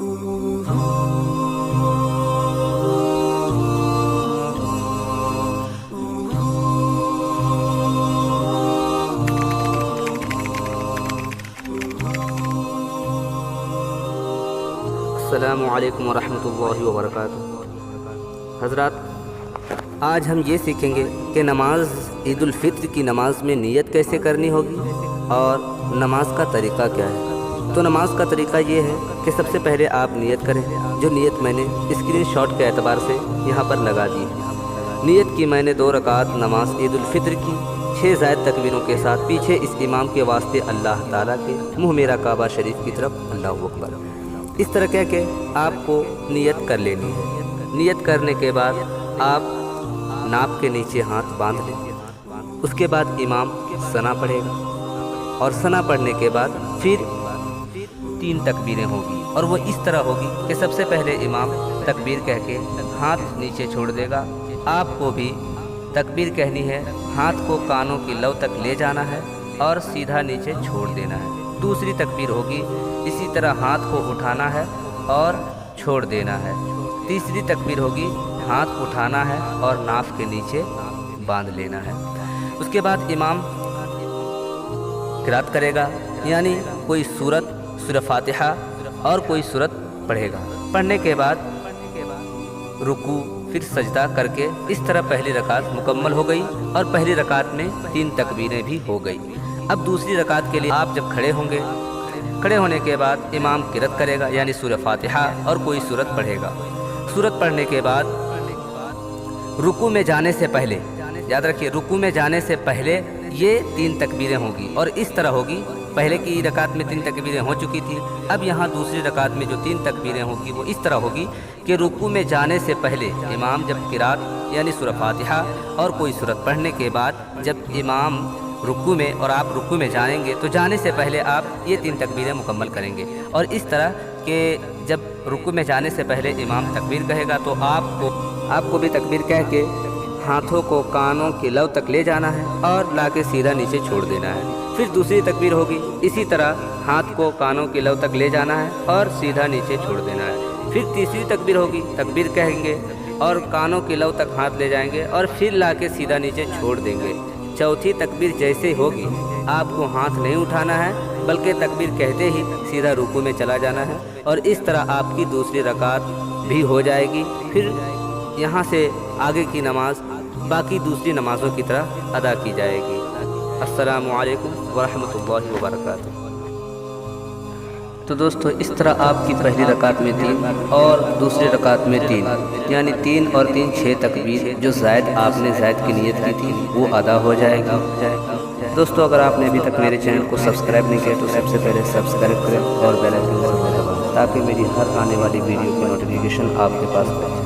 अस्सलामु अलैकुम वरहमतुल्लाहि वबरकातुहू। हज़रात, आज हम ये सीखेंगे कि नमाज ईद उल फित्र की नमाज में नियत कैसे करनी होगी और नमाज का तरीक़ा क्या है। तो नमाज का तरीक़ा ये है कि सबसे पहले आप नियत करें, जो नियत मैंने स्क्रीन शॉट के एतबार से यहाँ पर लगा दी है। नियत की मैंने 2 रकात नमाज ईद उल फित्र की 6 ज़ायद तकबीरों के साथ पीछे इस इमाम के वास्ते अल्लाह ताला के मुँह मेरा काबा शरीफ की तरफ अल्लाहु अकबर, इस तरह कह के आपको नियत कर लेनी है। नियत करने के बाद आप नाप के नीचे हाथ बांध लें। उसके बाद इमाम सना पढ़ेगा और सना पढ़ने के बाद फिर 3 तकबीरें होगी और वो इस तरह होगी कि सबसे पहले इमाम तकबीर कह के हाथ नीचे छोड़ देगा। आपको भी तकबीर कहनी है, हाथ को कानों की लौ तक ले जाना है और सीधा नीचे छोड़ देना है। दूसरी तकबीर होगी, इसी तरह हाथ को उठाना है और छोड़ देना है। तीसरी तकबीर होगी, हाथ उठाना है और नाफ के नीचे बांध लेना है। उसके बाद इमाम क़िरात करेगा, यानी कोई सूरत, सूरह फातिहा और कोई सूरत पढ़ेगा। पढ़ने के बाद रुकू फिर सजदा करके इस तरह पहली रकात मुकम्मल हो गई और पहली रकात में 3 तकबीरें भी हो गई। अब दूसरी रकात के लिए आप जब खड़े होंगे, खड़े होने के बाद इमाम क़िरात करेगा, यानी सूरह फातिहा और कोई सूरत पढ़ेगा। सूरत पढ़ने के बाद रुकू में जाने से पहले, याद रखिए, रुकू में जाने से पहले ये 3 तकबीरें होगी और इस तरह होगी। पहले की रकात में 3 तकबीरें हो चुकी थी, अब यहाँ दूसरी रकात में जो 3 तकबीरें होगी वो इस तरह होगी कि रुकू में जाने से पहले इमाम जब क़िरात यानी सूरह फातिहा और कोई सूरत पढ़ने के बाद जब इमाम रुकू में और आप रुकू में जाएंगे तो जाने से पहले आप ये 3 तकबीरें मुकम्मल करेंगे। और इस तरह के जब रुकू में जाने से पहले इमाम तकबीर कहेगा तो आपको भी तकबीर कह के हाथों को कानों की लौ तक ले जाना है और लाके सीधा नीचे छोड़ देना है। फिर दूसरी तकबीर होगी, इसी तरह हाथ को कानों की लौ तक ले जाना है और सीधा नीचे छोड़ देना है। फिर तीसरी तकबीर होगी, तकबीर कहेंगे और कानों की लौ तक हाथ ले जाएंगे और फिर लाके सीधा नीचे छोड़ देंगे। चौथी तकबीर जैसे होगी आपको हाथ नहीं उठाना है, बल्कि तकबीर कहते ही सीधा रुकू में चला जाना है और इस तरह आपकी दूसरी रकात भी हो जाएगी। फिर यहाँ से आगे की नमाज बाकी दूसरी नमाज़ों की तरह अदा की जाएगी। अस्सलामु अलैकुम वरहमतुल्लाहि वबरकातुहू। तो दोस्तों, इस तरह आपकी पहली रकात में 3 और दूसरी रकात में 3, यानी 3 और 3 6 तकबीर जो ज़ायद आपने ज़ायद की नियत की थी वो अदा हो जाएगी। दोस्तों, अगर आपने अभी तक मेरे चैनल को सब्सक्राइब नहीं किया तो सबसे पहले सब्सक्राइब करें और बेल आइकन को दबाएं ताकि मेरी हर आने वाली वीडियो की नोटिफिकेशन आपके पास पहुंचे।